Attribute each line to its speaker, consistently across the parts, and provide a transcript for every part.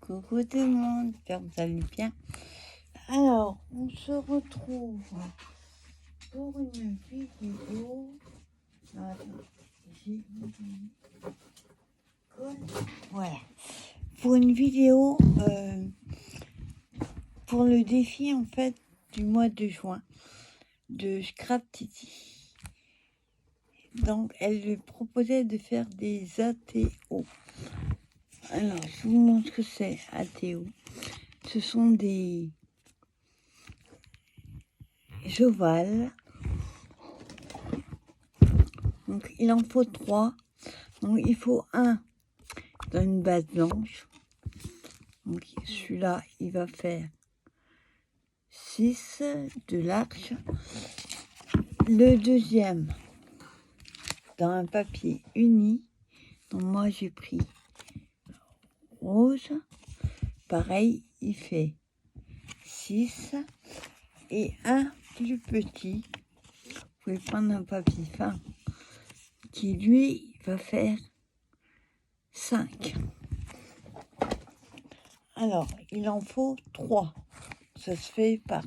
Speaker 1: Coucou tout le monde, j'espère que vous allez bien. Alors, on se retrouve pour une vidéo. Voilà. Pour une vidéo pour le défi en fait du mois de juin de Scrap Titi. Donc, elle lui proposait de faire des ATO. Alors, je vous montre ce que c'est, ATO. Ce sont des ovales. Donc, il en faut 3. Donc, il faut un dans une base blanche. Donc, celui-là, il va faire 6 de l'arche. Le deuxième, dans un papier uni. Donc, moi, j'ai pris rose. Pareil, il fait 6. Et un plus petit, vous pouvez prendre un papier fin, qui lui va faire 5. Alors, il en faut 3. Ça se fait par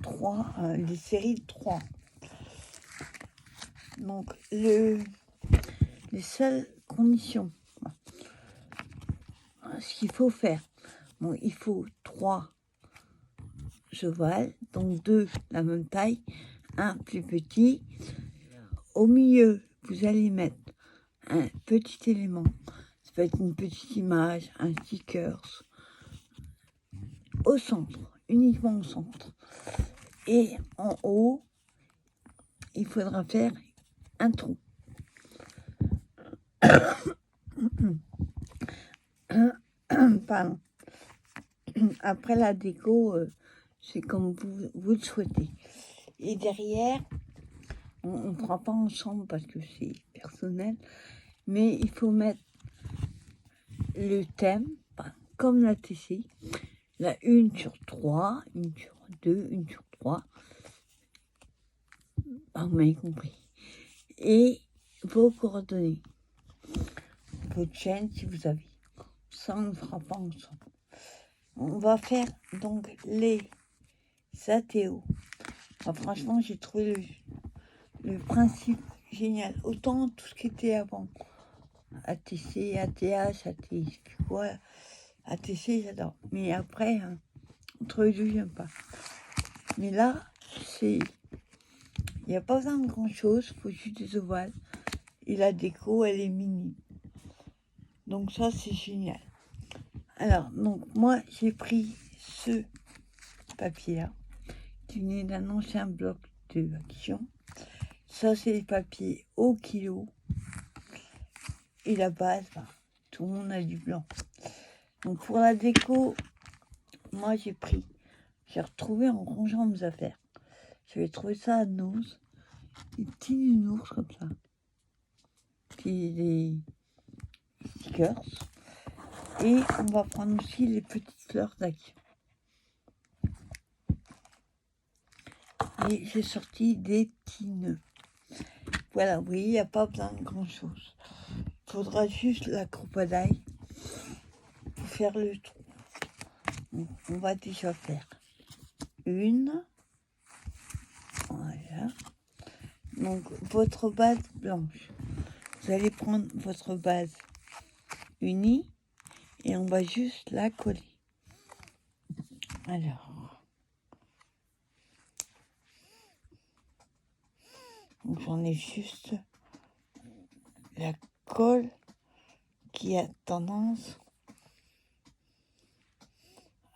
Speaker 1: 3, les séries de 3. Donc, les seules conditions, ce qu'il faut faire, bon, il faut 3 ovales, donc 2 la même taille, un plus petit. Au milieu, vous allez mettre un petit élément. Ça peut être une petite image, un sticker. Au centre, uniquement au centre. Et en haut, il faudra faire un trou. Pardon. Après la déco, c'est comme vous le souhaitez. Et derrière, on ne prend pas ensemble parce que c'est personnel, mais il faut mettre le thème, comme la TC, la 1 sur 3, 1 sur 2, 1 sur 3. Ah, vous m'avez compris. Et vos coordonnées, votre chaîne si vous avez. Ça, on ne fera pas ensemble. On va faire donc les ATO. Alors, franchement, j'ai trouvé le principe génial. Autant tout ce qui était avant. ATC, ATH, ATC, quoi. ATC, j'adore. Mais après, entre les deux, j'aime pas. Mais là, il n'y a pas besoin de grand chose. Il faut juste des ovales. Et la déco, elle est mini. Donc ça, c'est génial. Alors, donc, moi, j'ai pris ce papier-là, qui venait d'un ancien bloc de Action. Ça, c'est les papiers au kilo. Et la base, tout le monde a du blanc. Donc, pour la déco, moi, j'ai retrouvé en rangeant mes affaires. J'avais trouvé ça à Nose. Des petits nounours comme ça. Puis des stickers. Et on va prendre aussi les petites fleurs d'Action. Et j'ai sorti des petits nœuds. Voilà, vous voyez, il n'y a pas besoin de grand chose. Il faudra juste la crocodile pour faire le trou. Donc, on va déjà faire une. Voilà. Donc, votre base blanche. Vous allez prendre votre base unie et on va juste la coller. Alors. Donc, j'en ai juste la colle qui a tendance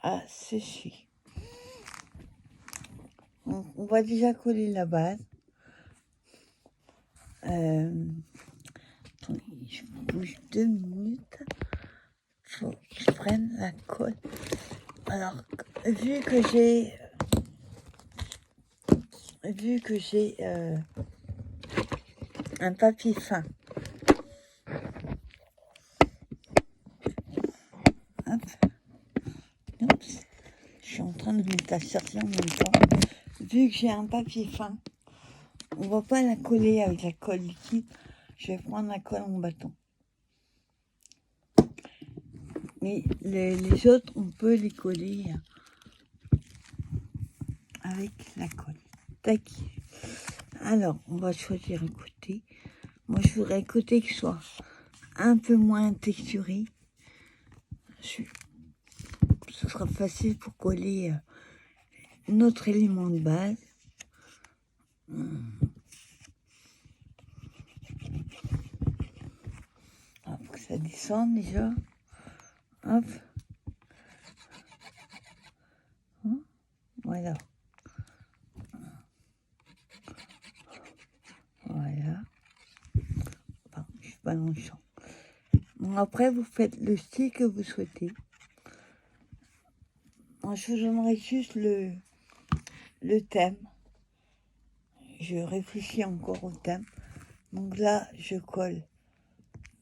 Speaker 1: à sécher. Donc, on va déjà coller la base. Attendez, je bouge 2 minutes. Faut que je prenne la colle. Alors, vu que j'ai un papier fin. Hop. Oups. Je suis en train de mettre la sortie en même temps. Vu que j'ai un papier fin, on va pas la coller avec la colle liquide. Je vais prendre la colle en bâton. Et les autres, on peut les coller avec la colle. Tac. Alors, on va choisir un côté. Moi, je voudrais un côté qui soit un peu moins texturé. Ce sera facile pour coller notre élément de base. Pour que ça descende déjà. Hop. Voilà. Voilà. Pardon, je suis pas dans le champ. Bon, après, vous faites le style que vous souhaitez. Moi, je vous donnerai juste le thème. Je réfléchis encore au thème. Donc là, je colle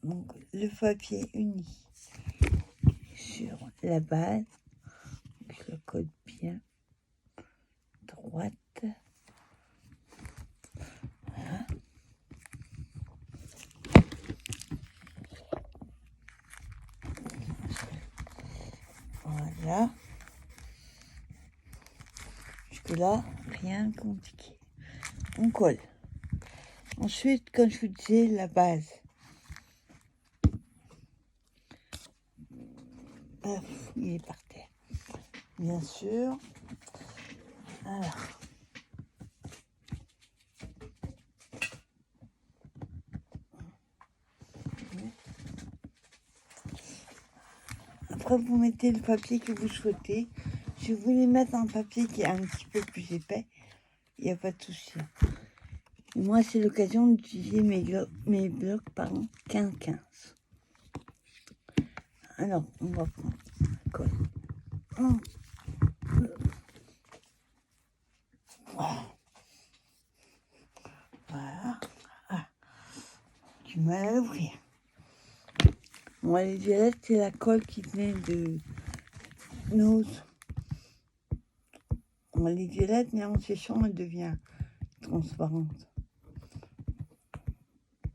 Speaker 1: donc, le papier uni sur la base. Je le colle bien. Droite. Voilà. Voilà. Jusque-là, rien de compliqué. On colle. Ensuite, comme je vous disais, la base. Paf, il est par terre. Bien sûr. Alors. Après, vous mettez le papier que vous souhaitez. Si vous voulez mettre un papier qui est un petit peu plus épais, il n'y a pas de souci. Moi, c'est l'occasion d'utiliser mes blocs 15-15. Alors, on va prendre la colle. Voilà. Ah, du mal à l'ouvrir. Bon, les violettes, c'est la colle qui venait de nos. Bon, les violettes, mais en séchant, elle devient transparente.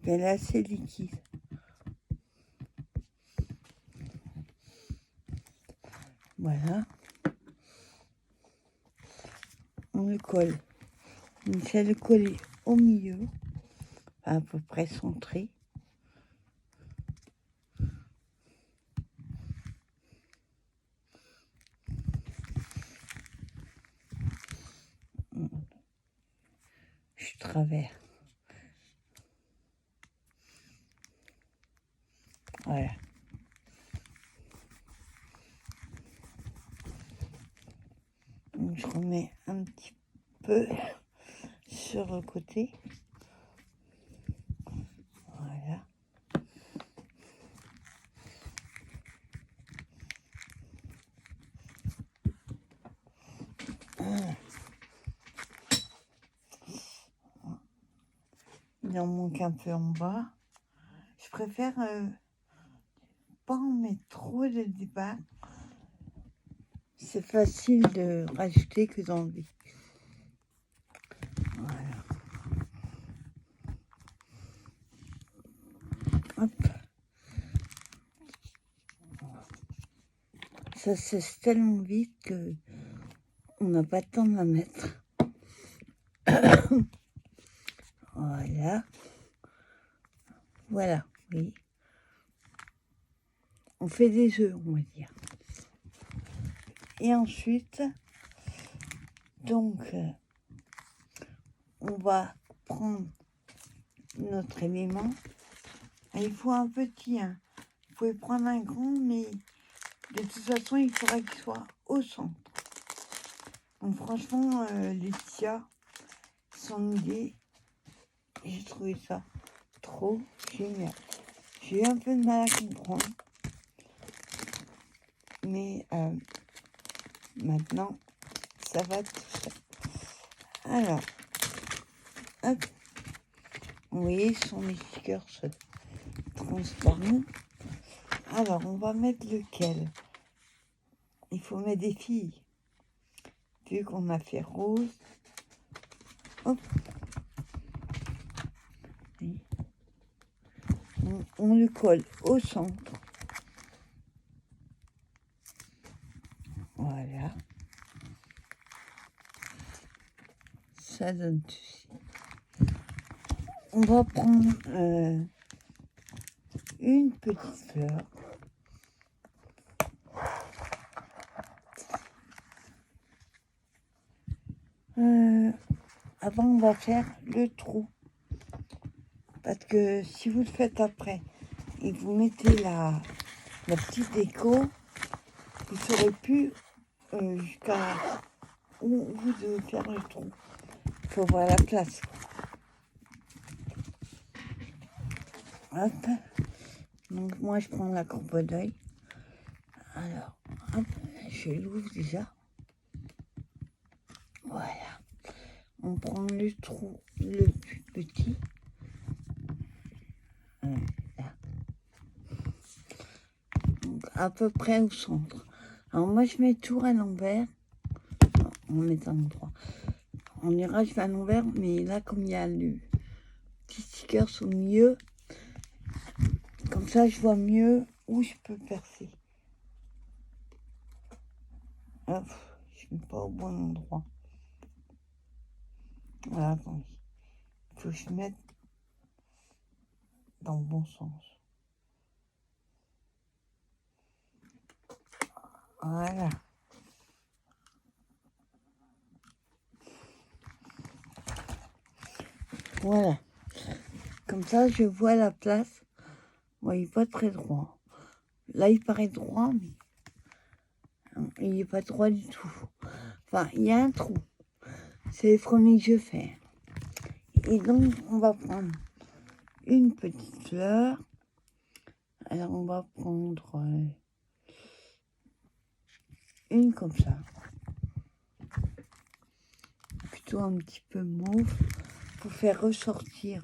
Speaker 1: Elle est assez liquide. Voilà. On le colle. On essaie de le coller au milieu, à peu près centré. Je traverse. Voilà. Donc, je remets un petit peu sur le côté. Voilà. Il en manque un peu en bas. Je préfère pas en mettre trop dès le départ. C'est facile de rajouter que d'enlever. Voilà. Hop. Ça sèche tellement vite que on n'a pas de temps de la mettre. Voilà. Voilà, oui. On fait des œufs, on va dire. Et ensuite, donc, on va prendre notre élément. Et il faut un petit, hein. Vous pouvez prendre un grand, mais de toute façon, il faudra qu'il soit au centre. Donc franchement, Laetitia, son idée, j'ai trouvé ça trop génial. J'ai eu un peu de mal à comprendre. Mais maintenant, ça va tout seul. Alors, hop. Vous voyez, son stickers transparents. Alors, on va mettre lequel? Il faut mettre des filles. Vu qu'on a fait rose. Hop. On le colle au centre. Voilà. Ça donne ceci. On va prendre une petite fleur. Avant, on va faire le trou. Parce que si vous le faites après et que vous mettez la petite déco, vous ne saurez plus jusqu'à où vous devez faire le trou. Il faut voir la place. Hop. Donc moi, je prends la courbe d'œil. Alors, hop, je l'ouvre déjà. Voilà. On prend le trou le plus petit. Là. Donc, à peu près au centre. Alors moi, je mets tout à l'envers. On met un endroit. On ira, je vais à l'envers, mais là, comme il y a le petit sticker au milieu, comme ça, je vois mieux où je peux percer. Hop, je ne mets pas au bon endroit. Voilà, attendez. Il faut que je mette dans le bon sens. Voilà. Voilà. Comme ça, je vois la place. Bon, il n'est pas très droit. Là, il paraît droit, mais il n'est pas droit du tout. Enfin, il y a un trou. C'est le premier que je fais. Et donc, on va prendre une petite fleur. Alors, on va prendre une comme ça. Plutôt un petit peu mauve pour faire ressortir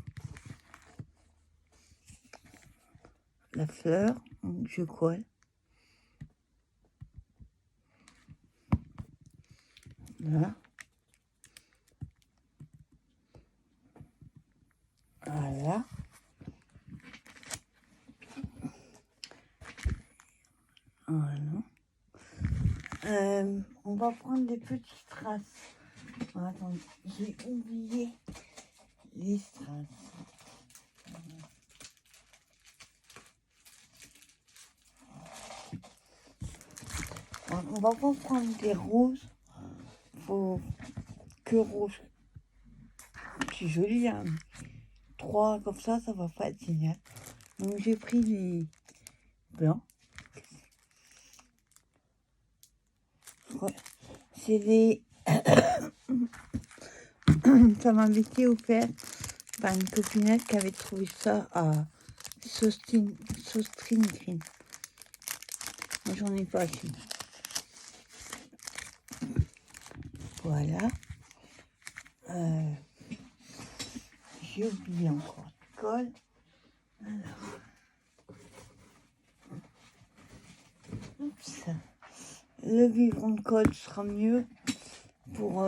Speaker 1: la fleur. Donc, je colle. Là. Voilà. Voilà. On va prendre des petites traces. Oh, attendez, j'ai oublié les strass. On va pas prendre des roses. Faut que rouge. C'est joli, hein. 3 comme ça va pas être génial. Donc j'ai pris les blancs. Ouais. C'est des... ça m'avait été offert par une copinette qui avait trouvé ça à Sostring Green. Moi j'en ai pas acheté. Voilà. J'ai oublié encore de colle. Alors. Oups. Le biberon de colle sera mieux pour...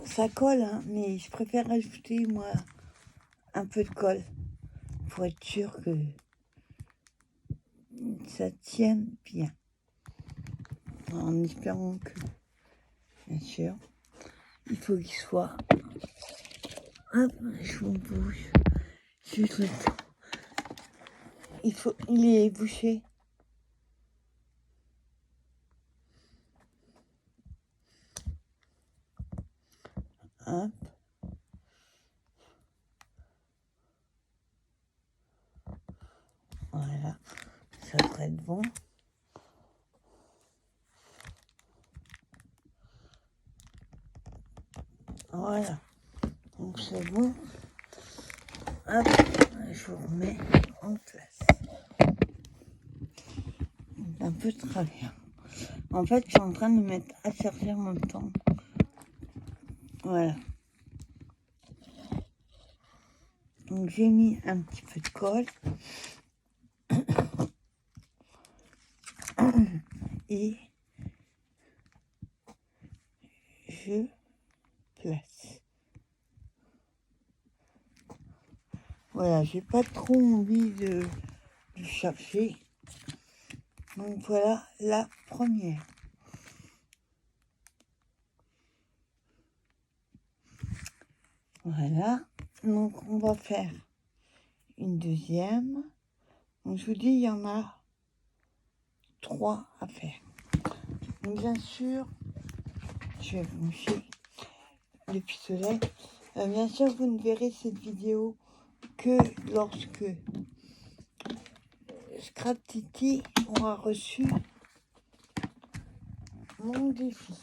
Speaker 1: ça colle, hein, mais je préfère ajouter, moi, un peu de colle pour être sûr que ça tienne bien. En espérant que, bien sûr, il faut qu'il soit... Hop, je vous bouge. Juste le temps. Il est bouché. Hop. Voilà. Ça devrait être bon. Voilà. Donc c'est bon. Hop. Je vous remets en place. Un peu de travers. En fait, je suis en train de me mettre à chercher en même temps. Voilà. Donc j'ai mis un petit peu de colle. Et je place. Voilà, j'ai pas trop envie de chercher. Donc voilà la première. Voilà. Donc, on va faire une deuxième. Donc, je vous dis, il y en a 3 à faire. Donc, bien sûr, je vais vous montrer le pistolet. Bien sûr, vous ne verrez cette vidéo que lorsque Scrap Titi aura reçu mon défi.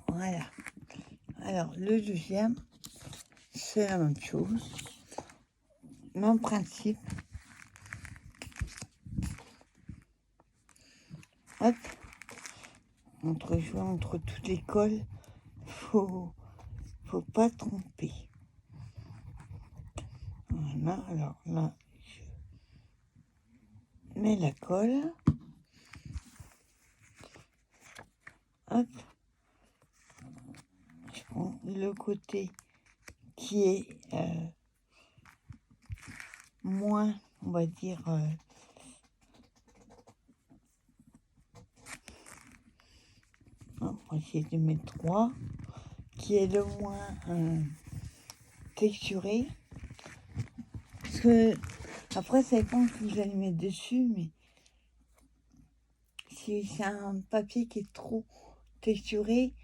Speaker 1: Voilà. Alors, le deuxième, c'est la même chose. Même principe. Hop. Jouer entre toutes les colles. Faut pas tromper. Voilà. Alors là, je mets la colle. Hop. Je prends le côté qui est moins, on va dire, on va essayer de mettre 3, qui est le moins texturé. Parce que, après, ça dépend que vous allez mettre dessus, mais si c'est un papier qui est trop texturé,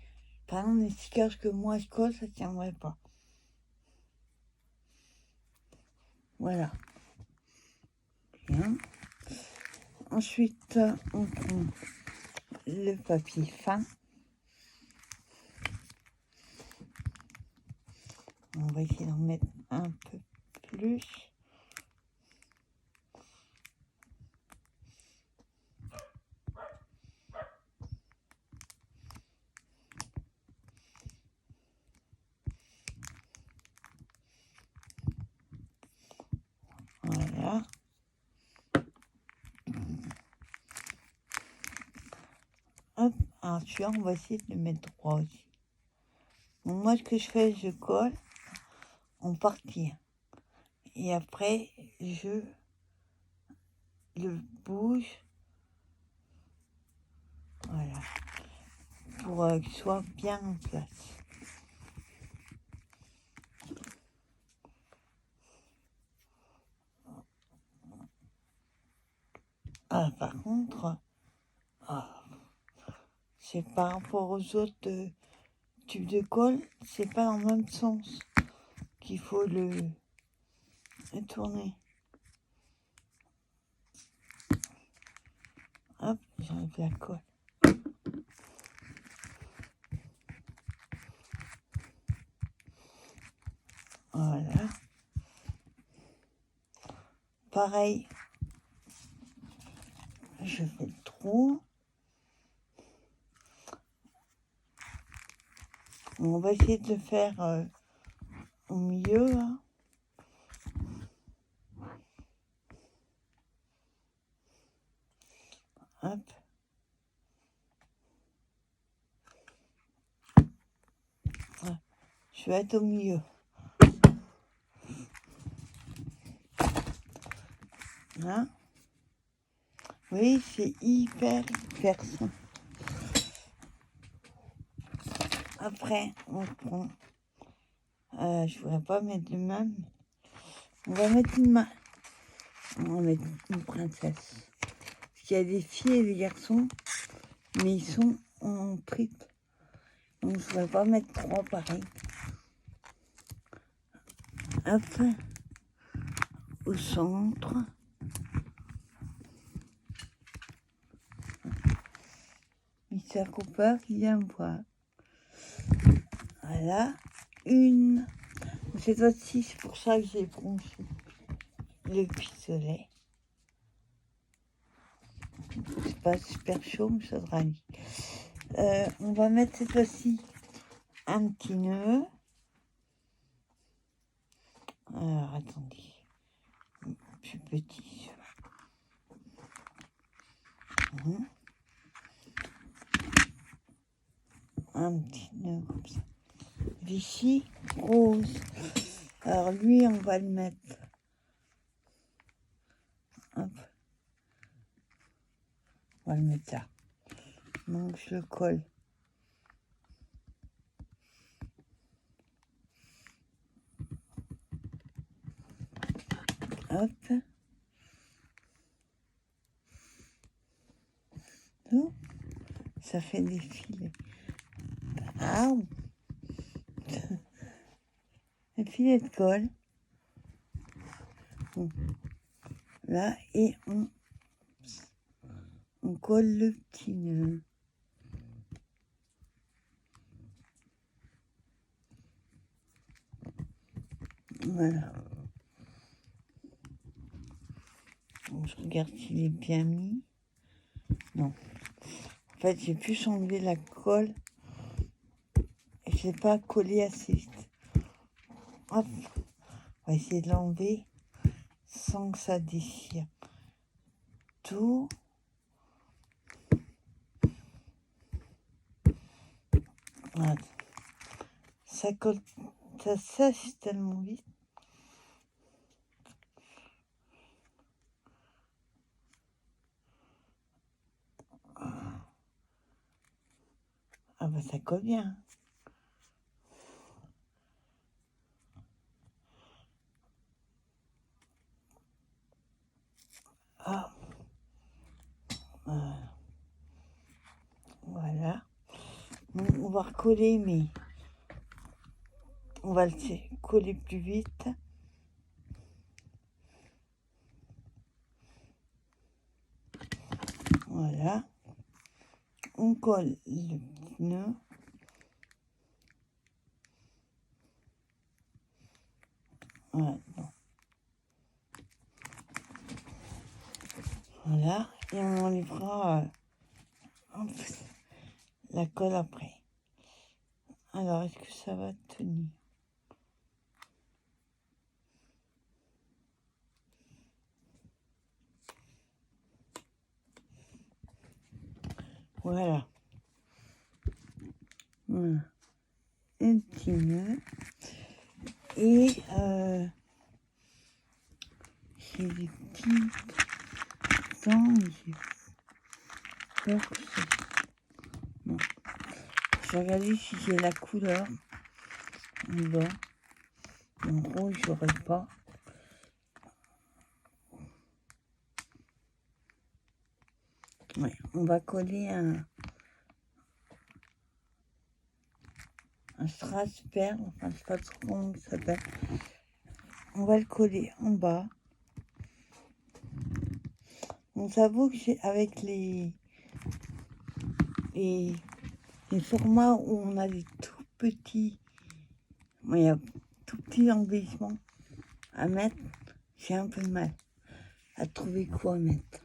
Speaker 1: par exemple, les stickers que moi je colle, ça ne tiendrait pas. Voilà. Bien. Ensuite, on prend le papier fin. On va essayer d'en mettre un peu plus. Voilà. Hop, alors celui-là, on va essayer de le mettre droit aussi. Donc moi, ce que je fais, je colle en partie. Et après, je le bouge. Voilà. Pour qu'il soit bien en place. Ah, par contre, c'est par rapport aux autres tubes de colle, c'est pas dans le même sens qu'il faut le tourner. Hop, j'enlève la colle. Voilà. Pareil, je fais le trou. On va essayer de faire au milieu. Hein. Hop. Je vais être au milieu. Hein? Oui, c'est hyper simple. Après, on prend... je voudrais pas mettre le même. On va mettre une main. On va mettre une princesse. Parce qu'il y a des filles et des garçons, mais ils sont en triple. Donc je voudrais pas mettre 3 pareil. Hop. Au centre. Mr. Cooper qui vient me voir. Voilà. Une. Cette fois-ci, c'est pour ça que j'ai branché le pistolet. C'est pas super chaud, mais ça devra aller. On va mettre cette fois-ci un petit nœud. Alors, attendez. Plus petit. Un petit nœud comme ça. Vichy rose. Alors, lui, on va le mettre. Hop. On va le mettre là. Donc, je le colle. Hop. Non, ça fait des filets. Ah, un filet de colle. Bon. Là, et on colle le petit nœud. Voilà. Bon, je regarde s'il est bien mis. Non. En fait, j'ai pu enlever la colle. Et je n'ai pas collé assez vite. Hop. On va essayer de l'enlever sans que ça déchire tout. Voilà. Ça colle, ça sèche tellement vite. Ah bah ça colle bien. Ah. Voilà. Bon, on va recoller, mais on va le coller plus vite. Voilà. On colle le pneu. Voilà. Voilà. Et on enlèvera la colle après. Alors, est-ce que ça va tenir? Voilà. Voilà. Un petit nœud. Et j'ai des petits dents. J'ai peur que ça... Non. Je vais regarder si j'ai la couleur. Bon. En rouge, j'aurais pas. Ouais, on va coller un Strasperg, enfin je sais pas trop comment ça s'appelle. On va le coller en bas. On s'avoue que j'ai avec les formats où on a des tout petits, il y a tout petits embellissements à mettre, j'ai un peu de mal à trouver quoi mettre.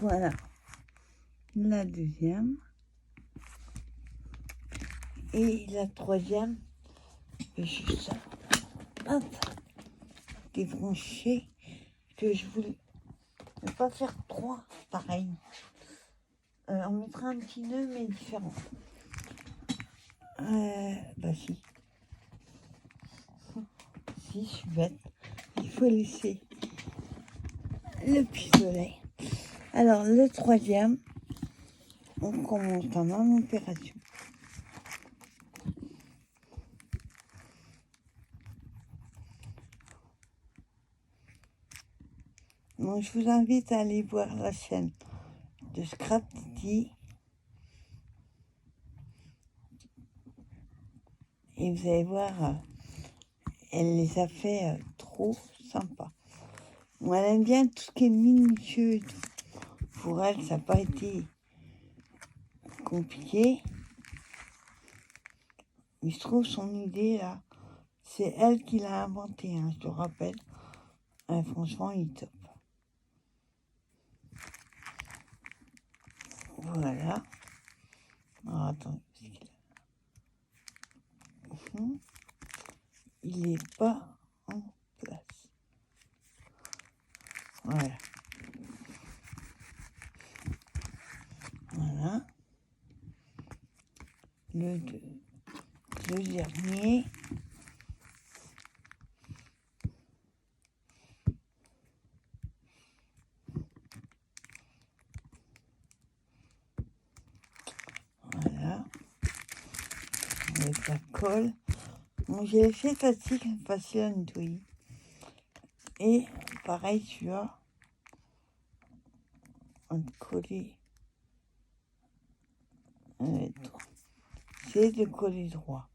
Speaker 1: Voilà. La deuxième. Et la troisième, juste hop, débrancher, que je voulais ne pas faire trois pareil. On mettra un petit nœud mais différent. Bah si. Si, je suis bête. Il faut laisser le pistolet. Alors, le troisième, on commence par la même opération. Donc, je vous invite à aller voir la chaîne de Scrap Titi. Et vous allez voir, elle les a fait trop sympa. Bon, elle aime bien tout ce qui est minutieux et tout. Pour elle, ça n'a pas été compliqué. Mais je trouve son idée là, c'est elle qui l'a inventé, hein, je te rappelle. Franchement, il est top. Voilà. Alors, attends. Il n'est pas en place. Voilà. Voilà. Le dernier. Voilà. Avec la colle. Bon, j'ai fait facile à nettoyer. Et pareil, tu vois, on va coller. C'est de coller droit.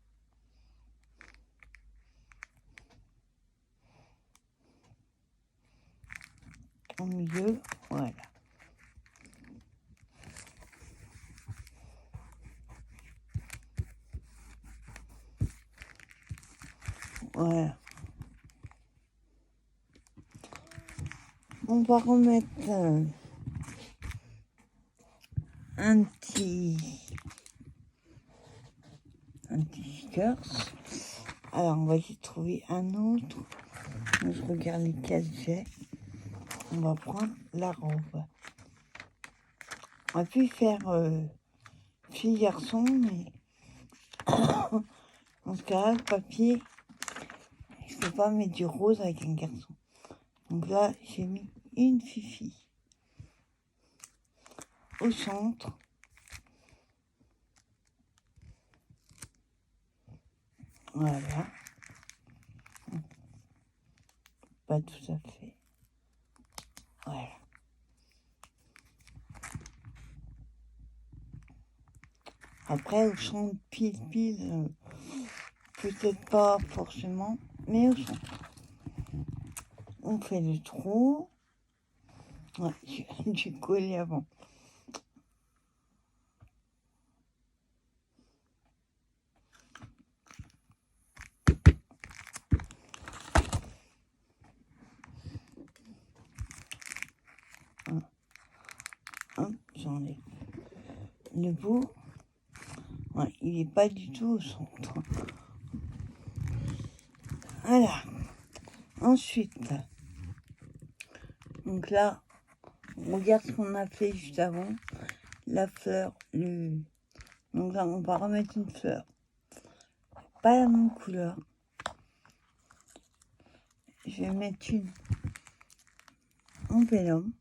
Speaker 1: Au milieu, voilà. Voilà. On va remettre un petit sticker. Alors, on va essayer de trouver un autre. Je regarde les cases que j'ai. On va prendre la robe. On a pu faire fille-garçon, mais dans ce cas-là, le papier, je peux pas mettre du rose avec un garçon. Donc là, j'ai mis une fifi au centre. Voilà. Pas tout à fait. Voilà. Après, au centre, pile, peut-être pas forcément, mais au centre. On fait le trou. Ouais, j'ai collé avant. Hop, j'enlève le bout. Ouais, il n'est pas du tout au centre. Voilà. Ensuite, donc là, on regarde ce qu'on a fait juste avant. La fleur, donc là, on va remettre une fleur. Pas la même couleur. Je vais mettre une en vélum.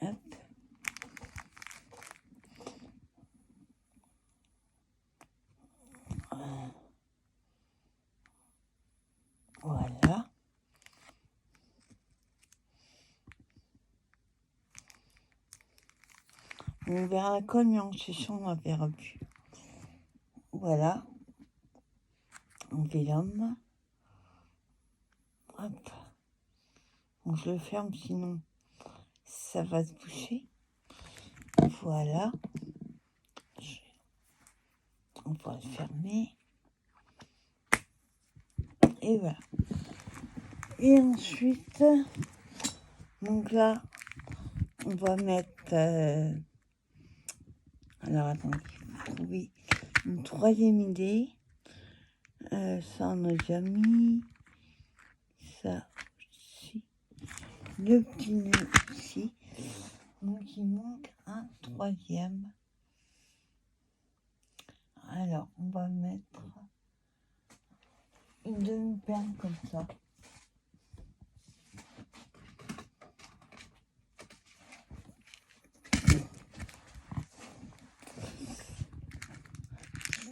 Speaker 1: Hop. Voilà. On verra la colle, mais en session, on ne verra plus. Voilà. En vélum. Hop. Donc je le ferme, sinon ça va se boucher. Voilà. On va le fermer. Et voilà. Et ensuite, donc là, on va mettre... alors attendez, il faut trouver une troisième idée. Ça, on a déjà mis. Ça aussi. Le petit nœud ici. Donc il manque un troisième. Alors, on va mettre une demi-perle comme ça.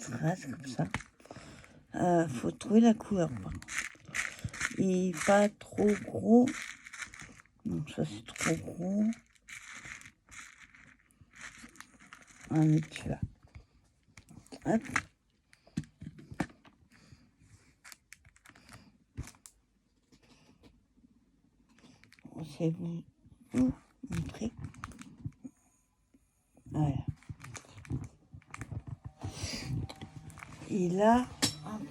Speaker 1: Trace comme ça. Faut trouver la couleur. Il n'est pas trop gros. Donc ça c'est trop gros. On va mettre celui-là. Hop. On sait vous montrer. Voilà. Et là, hop,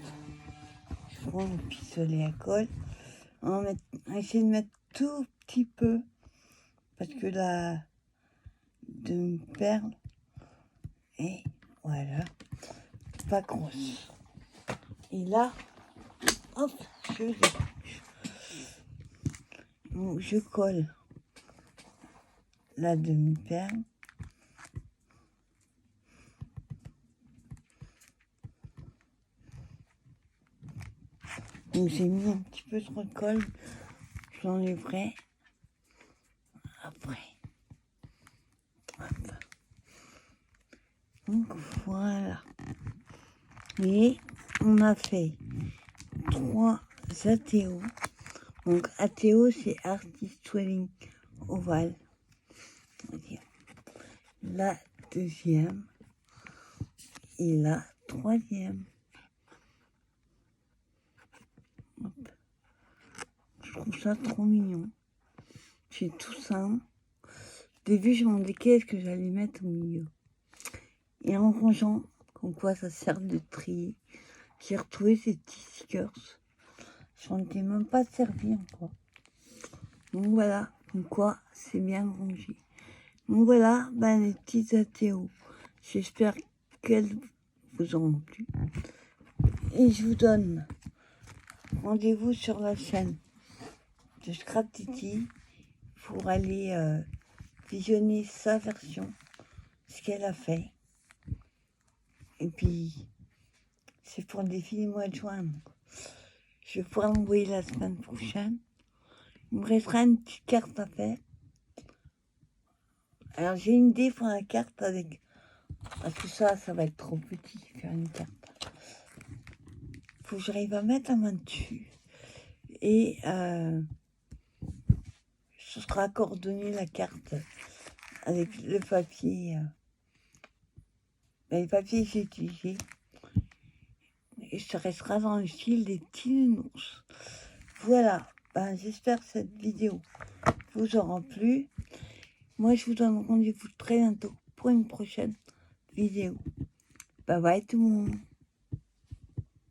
Speaker 1: je prends le pistolet à colle. On va essayer de mettre tout petit peu. Parce que la demi-perle est, voilà, pas grosse. Et là, hop, je débouche. Donc je colle la demi-perle. Donc j'ai mis un petit peu trop de colle, je l'enlèverai après. Hop. Donc voilà. Et on a fait 3 ATO. Donc ATO, c'est Artist Swelling Oval. La deuxième et la troisième. Hop. Je trouve ça trop mignon. C'est tout simple. Au début, je me demandais qu'est-ce que j'allais mettre au milieu. Et en rangeant, comme quoi ça sert de tri, j'ai retrouvé ces petits stickers. Je n'en étais même pas servi encore. Donc voilà, comme quoi c'est bien rangé. Donc voilà, les petites ATO. J'espère qu'elles vous auront plu. Et je vous donne rendez-vous sur la chaîne de Scrap Titi pour aller visionner sa version, ce qu'elle a fait. Et puis, c'est pour le défi du mois de juin. Je pourrai l'envoyer la semaine prochaine. Il me restera une petite carte à faire. Alors, j'ai une idée pour la carte avec... Parce que ça va être trop petit, faire une carte. Faut que j'arrive à mettre la main dessus. Et ce sera coordonné la carte avec le papier. Les papiers que j'ai utilisés. Et ça restera dans le style des petits nounours. Voilà. J'espère que cette vidéo vous aura plu. Moi, je vous donne rendez-vous très bientôt pour une prochaine vidéo. Bye bye tout le monde.